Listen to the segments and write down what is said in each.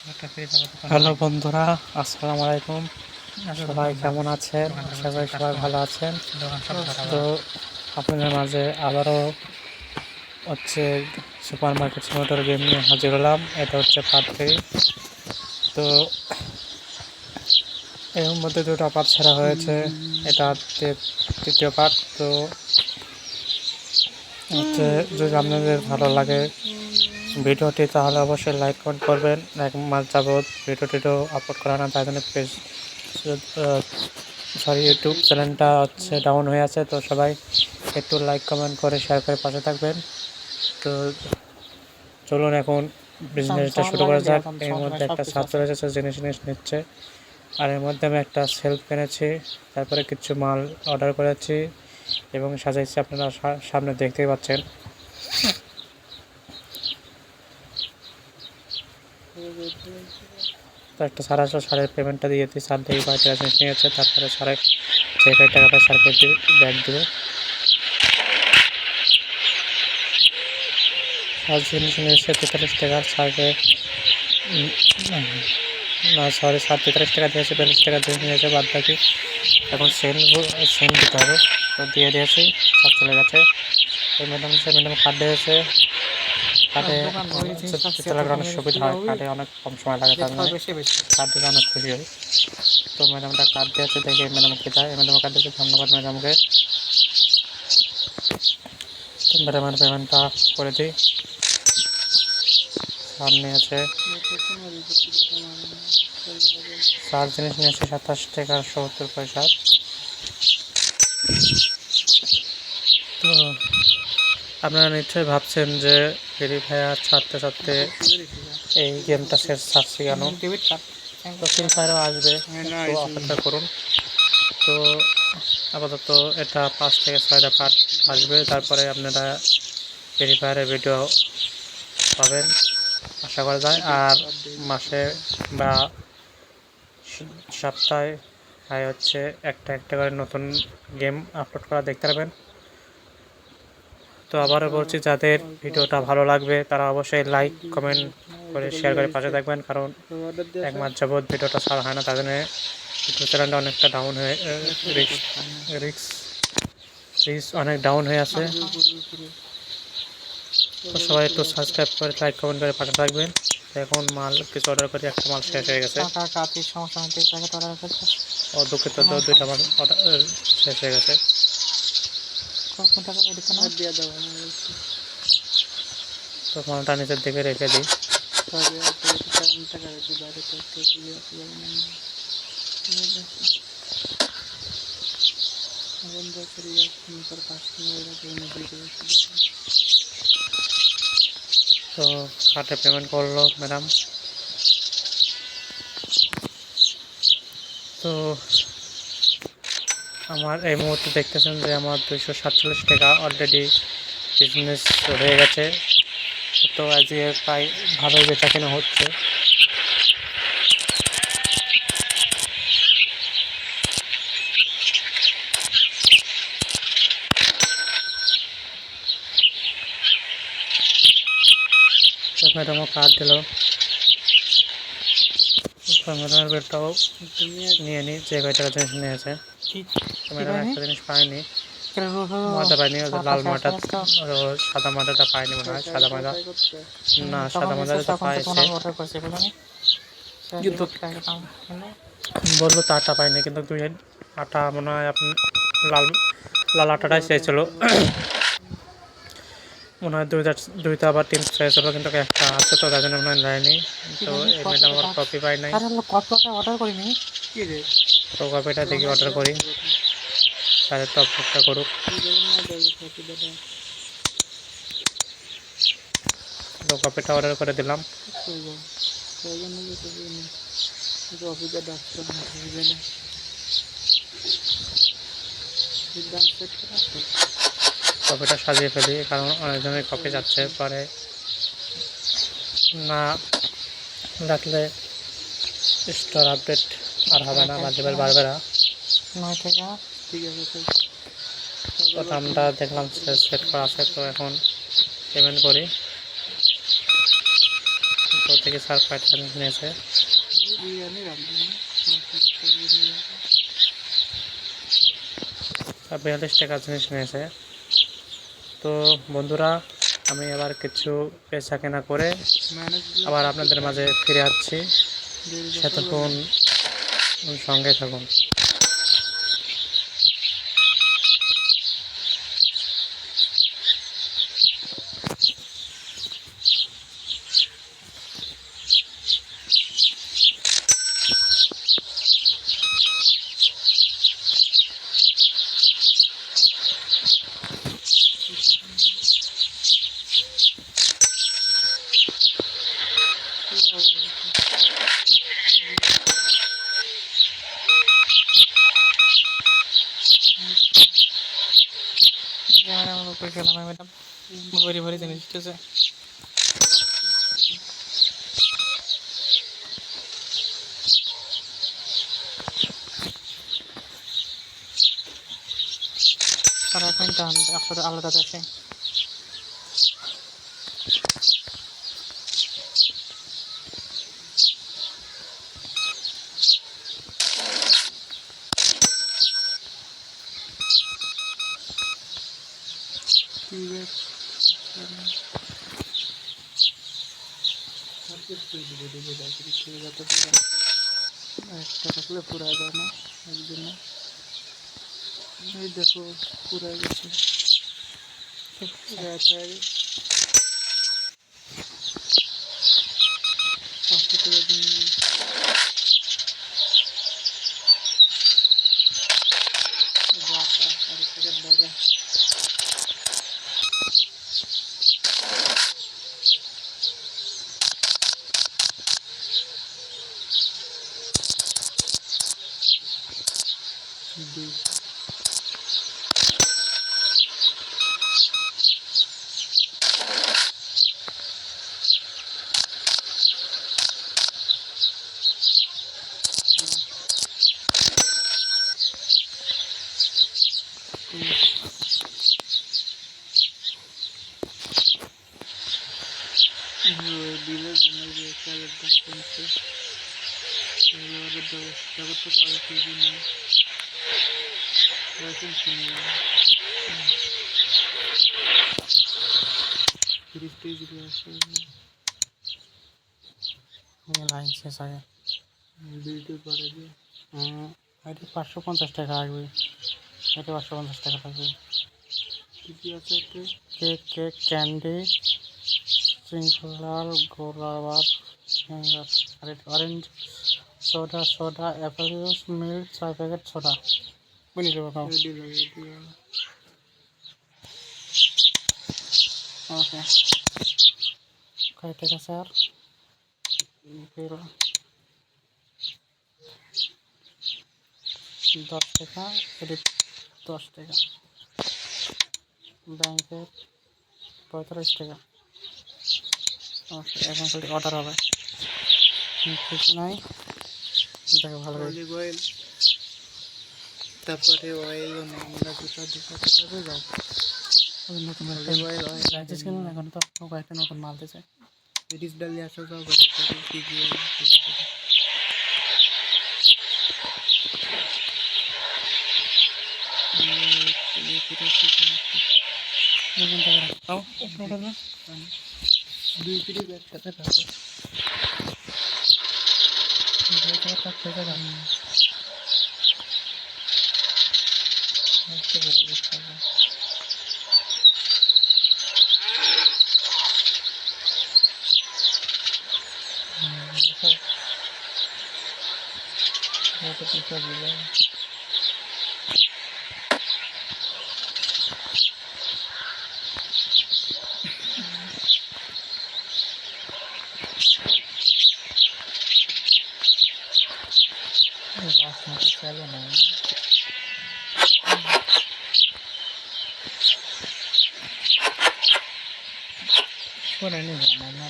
Hello বন্ধুরা, আসসালামু আলাইকুম। সবাই কেমন আছেন? আশা করি সবাই ভালো আছেন। তো আপনাদের মাঝে আবারও হচ্ছে সুপার মার্কেট সিমুলেটর গেম নিয়ে হাজির হলাম। এটা হচ্ছে পার্ট 3। তো এর মধ্যে দুটো পার্ট ছাড়া হয়েছে, এটা তৃতীয় পার্ট। তো হচ্ছে যদি আপনাদের ভালো লাগে ভিডিওটি তাহলে অবশ্যই লাইক কমেন্ট করবেন। এক মাস যাবৎ ভিডিওটিও আপলোড করা না, তাই জন্য ইউটিউব চ্যানেলটা হচ্ছে ডাউন হয়ে আছে। তো সবাই একটু লাইক কমেন্ট করে শেয়ার করে পাশে থাকবেন। তো চলুন এখন বিজনেসটা শুরু করা যাক। এর মধ্যে একটা ছাত্র এসেছে, জিনিস নিচ্ছে। আর এর মধ্যে আমি একটা সেলফ কিনেছি, তারপরে কিছু মাল অর্ডার করেছি এবং সাজাইছি, আপনারা সামনে দেখতেই পাচ্ছেন। তো একটা সারা সারের পেমেন্টটা দিয়ে দিই, সার দিয়ে কয়েকটা জিনিস নিয়েছে, তারপরে সারে যে কয়েক টাকা পায় সারকে ব্যাগ দেবে। সার জিনিস নিয়েছে 43 টাকা, সারকে না সরি, সার 43 টাকা দিয়েছে, 42 টাকা দিয়ে নিয়েছে, বাদ বাকি এখন সেল দিতে হবে। তো দিয়ে দিয়েছি, সব চলে গেছে। তো ম্যাডাম কার্ড দিয়েছে, কার্ডে চিত্র লাগার অনেক সুবিধা হয়, কার্ডে অনেক কম সময় লাগে, তার মানে কার্ড দিলে অনেক খুশি হয়। তো ম্যাডামটা কার্ড দিয়েছে, দেখে ম্যাডামকে যায়, ম্যাডাম কার্ড দিয়েছে, ধন্যবাদ ম্যাডামকে। তো ম্যাডামের পেমেন্টটা করে দিই। সার নিয়েছে, সার জিনিস নিয়েছে 27 টাকা 70 পয়সা। তো আপনারা নিশ্চয়ই ভাবছেন যে ফ্রি ফায়ার ছাড়তে ছাড়তে এই গেমটা শেষ ছাড়ছি কেন। তো ফ্রি ফায়ারও আসবে, তো অপেক্ষা করুন। তো আপাতত এটা 5 থেকে 6টা পার্ট আসবে, তারপরে আপনারা ফ্রি ফায়ারের ভিডিও পাবেন আশা করা যায়। আর মাসে বা সপ্তাহে হচ্ছে একটা করে নতুন গেম আপলোড করা দেখতে পাবেন। তো আবারও বলছি, যাদের ভিডিওটা ভালো লাগবে তারা অবশ্যই লাইক কমেন্ট করে শেয়ার করে পাশে থাকবেন, কারণ এক মাস যাবৎ ভিডিওটা ছাড়া হয় না, তার জন্য ইউটিউব চ্যানেলটা অনেকটা ডাউন হয়ে রিচ অনেক ডাউন হয়ে আছে। তো সবাই একটু সাবস্ক্রাইব করে লাইক কমেন্ট করে পাশে থাকবেন। এখন মাল কিছু অর্ডার করি, একটা মাল শেষ হয়ে গেছে। দুঃখিত, দুইটা মাল শেষ হয়ে গেছে। তো মালটা নিচের দিকে রেখে দিই। তো কার্ডে পেমেন্ট করলো ম্যাডাম। তো আমার এই মুহূর্তে দেখতেছেন যে আমার 247 টাকা অলরেডি বিজনেস হয়ে গেছে। তো আজকে প্রায় ভালোই বেচা কেনা হচ্ছে। ম্যাডামও কার্ড দিল, ম্যাডামের বেলটাও নিয়ে নিই, যে কয় টাকা জিনিস নিয়েছে। ম্যাডাম একটা জিনিস পাইনি, মাটা পাইনি, লাল মাটা, সাদা মাটাটা পাইনি মনে হয়। সাদা মাটা না, সাদা মাটাটা পাইছে কিন্তু বললো তারটা পাইনি, কিন্তু দুই আটা মনে হয় আপনি লাল আটাটাই চেয়েছিল মনে হয়, দুইটা আবার 3 চেয়েছিল, কিন্তু একটা আছে, তো তার জন্য মনে হয় নেয়নি। তো এই ম্যাডাম আবার কপি পাই নাই, অর্ডার করিনি। তো কপিটা দেখি অর্ডার করি, তাহলে তো অপেক্ষা করুক। তো কপিটা অর্ডার করে দিলাম। কপিটা সাজিয়ে ফেলি, কারণ অনেকজনের কপি যাচ্ছে, পরে না রাখলে স্টোর আপডেট আর হবে না, মাল্টিপল বাড়বে না। তো দামটা দেখলাম সেট করা আছে, তো এখন পেমেন্ট করি। তো থেকে স্যার কয়টা নিয়েছে, 42 টাকা জিনিস নিয়েছে। তো বন্ধুরা, আমি আবার কিছু পেশা কেনা করে আবার আপনাদের মাঝে ফিরে আসছি, সেতক্ষণ সঙ্গে থাকুন। ম্যাডাম ভরি ভরি জিনিস ঠিক আছে। আর এখন আপনাদের আলাদা দেখে একটা থাকলে পুরা যায় না একদিন। এই দেখো পুরা গেছে। বিলের জন্য যে চালের দাম কমছে, ব্যবস্থা করতে পারে কেজি নেই, লাইন শেষ আগে বিলটি করে দিয়ে এটি 550 টাকা আসবে, এটি 550 টাকা থাকবে। কী কী আছে এতে? কেক, কেক, ক্যান্ডি, শৃঙ্খলার গোলাবার, আর orange soda, soda, apple juice, milk, 6 packet soda. বুঝলি বাবা? ওকে, কয় টাকা স্যার? বিল 10 টাকা, এটি 10 টাকা, ব্যাংকের 35 টাকা। ওকে, এখন খালি অর্ডার হবে, কিছু নাই। দেখো ভালো করে অয়েল, তারপরে অয়েল আমরা দুটো যাও নতুন অয়েল লাইসেন্স কিনুন। এখন তো কয়েকটা নতুন মাল দিয়েছে, রিচ ডালিয়ে আসা যাও দুই পিড়ি একসাথে থাকে। চলো না করে নিব না,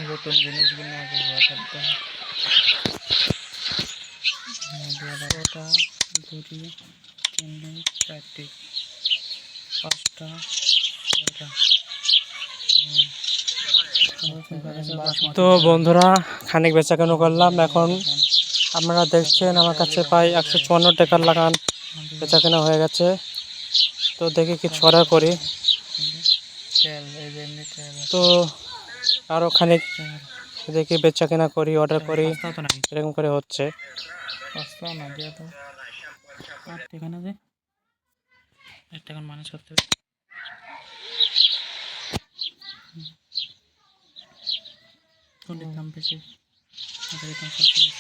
নতুন জিনিসগুলো আগে থাকবে। ওটা 2টি 3টি 4টি 5টা 6টা। তো বন্ধুরা খানিক বেচাকেনা করলাম। এখন আপনারা দেখছেন আমার কাছে প্রায় 154 টাকার লাগান বেচাকেনা হয়ে গেছে। তো দেখি কিছু অর্ডার করি। তো আরও খানিক দেখি বেচাকেনা করি, অর্ডার করি, এরকম করে হচ্ছে। এখন মানুষ করতে হবে। কোনটির দাম বেশি? দাম সবচেয়ে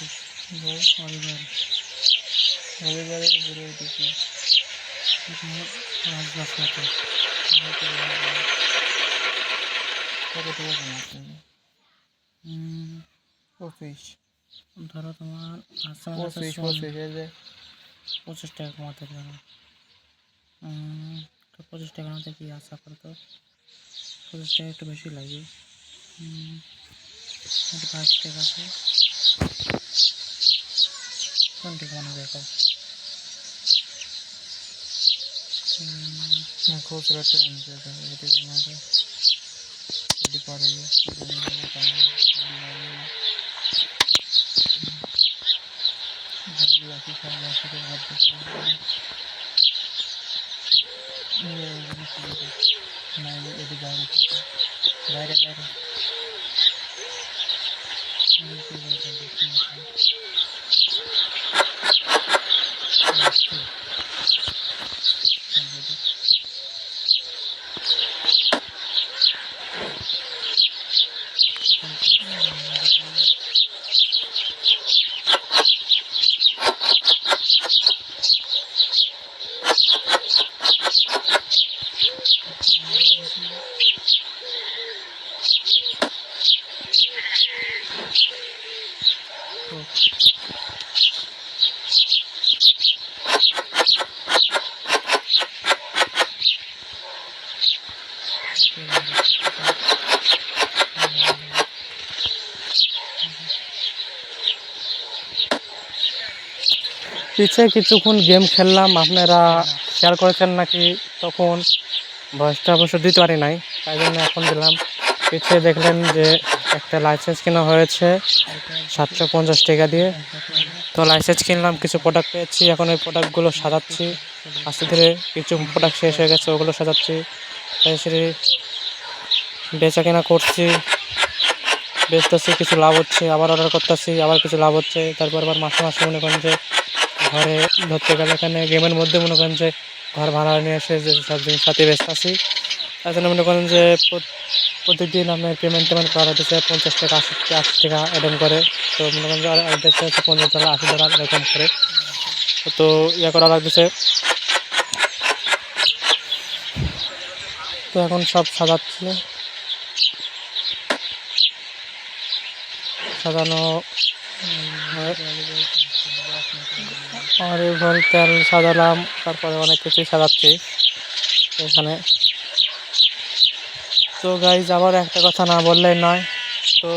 বেশি হরিবারের উপরে দেখি ধরো তোমার 25 টাকা কমাতে পারো। তো 25 টাকার মধ্যে কি আশা করতো? 25 টাকা একটু বেশি লাগে। 5 টাকা আছে। কোনটি কমানো দেখো? খুচরা ট্রেন এটি কমাতে এটি পারে বাইরে বাইরে পিছে কিছুক্ষণ গেম খেললাম। আপনারা শেয়ার করেছেন নাকি? তখন ভয়েসটা অবশ্য দিতে পারি নাই, তাই জন্য এখন দিলাম। পিছিয়ে দেখলেন যে একটা লাইসেন্স কেনা হয়েছে 750 টাকা দিয়ে। তো লাইসেন্স কিনলাম, কিছু প্রোডাক্ট পেয়েছি। এখন ওই প্রোডাক্টগুলো সাজাচ্ছি আস্তে ধীরে। কিছু প্রোডাক্ট শেষ হয়ে গেছে, ওগুলো সাজাচ্ছি। তাই বেচা কেনা করছি, বেচতেছি, কিছু লাভ হচ্ছে, আবার অর্ডার করতেছি, আবার কিছু লাভ হচ্ছে। তারপর আবার মাসে মাসে মনে করেন যে ঘরে ধরতে গেলে এখানে গেমের মধ্যে মনে করেন যে ঘর ভাড়া নিয়ে এসে যে সব জিনিসপাতি বেচতেছি। তার জন্য মনে করেন যে প্রতিদিন আপনার পেমেন্ট করা হচ্ছে 50 টাকা 80 টাকা এরকম করে। তো মনে করেন যে দেখতে হচ্ছে $50 $80 এরকম করে। তো ইয়ে করা লাগতেছে। তো এখন সব সাজাচ্ছি, সাজানো অলিভ তেল সাজালাম, তারপরে অনেক কিছুই সাজাচ্ছি এখানে। তো গাইজ আবার একটা কথা না বললেই নয়। তো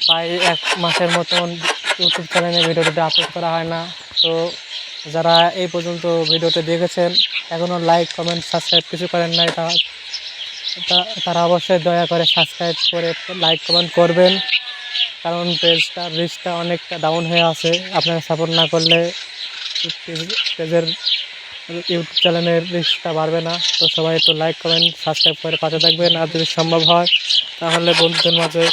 প্রায় 1 মাসের মতন ইউটিউব চ্যানেলে ভিডিওটি আপলোড করা হয় না। তো যারা এই পর্যন্ত ভিডিওটি দেখেছেন, এখনও লাইক কমেন্ট সাবস্ক্রাইব কিছু করেন নাই, তারা অবশ্যই দয়া করে সাবস্ক্রাইব করে লাইক কমেন্ট করবেন। কারণ পেজটা রিচটা অনেকটা ডাউন হয়ে আছে। আপনারা সাপোর্ট না করলে পেজের ইউটিউব চ্যানেলের রিচটা বাড়বে না। তো সবাই একটু লাইক কমেন্ট সাবস্ক্রাইব করে পাশে থাকবেন। আর যদি সম্ভব হয় তাহলে বন্ধুদের মাঝে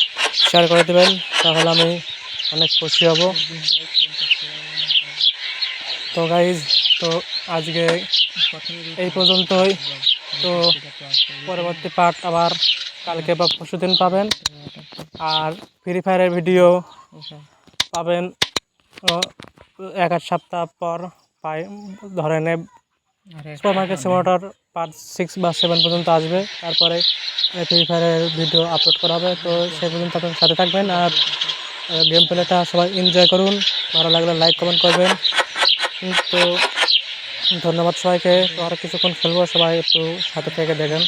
শেয়ার করে দেবেন, তাহলে আমি অনেক খুশি হব। তো গাইজ, তো আজকে এই পর্যন্তই। তো পরবর্তী পার্ট আবার কালকে বা পরশুদিন পাবেন। আর ফ্রি ফায়ারের ভিডিও পাবেন 1 সপ্তাহ পর। ধরেন সুপার মার্কেট সিমুলেটর পার্ট 6 বা 7 পর্যন্ত আসবে। তারপরে ফ্রি ফায়ারের ভিডিও আপলোড করা হবে। তো সেই পর্যন্ত আপনার সাথে থাকবেন। আর গেম প্লেটা সবাই এনজয় করুন। ভালো লাগলে লাইক কমেন্ট করবেন। তো ধন্যবাদ সবাইকে। তো আর কিছুক্ষণ খেলবো, সবাই একটু সাথে থেকে দেখেন।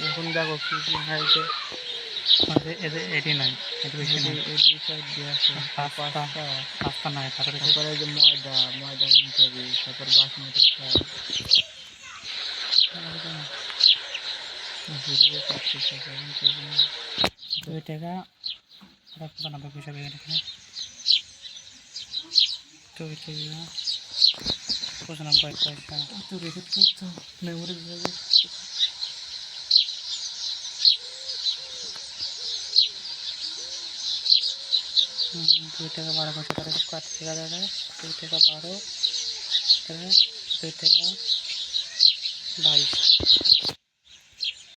এখন দেখো কি হয়েছে। এটি নাই, এটি বেশি নাই, পাঁচটা নাই। তারপরে যে ময়দা কিনতে হবে, তারপর বাসমতি চাল, হিরিয়ে 25 টাকা কিনতে হবে। 2 টাকা 95 পয়সা এখানে, 2 টাকা 95 পয়সা। তো রেখে তো মেমোরি যাবে। 2 টাকা 12 পয়সা, তাহলে কত টাকা দাদা? 2 টাকা 12, তাহলে 2 টাকা 22।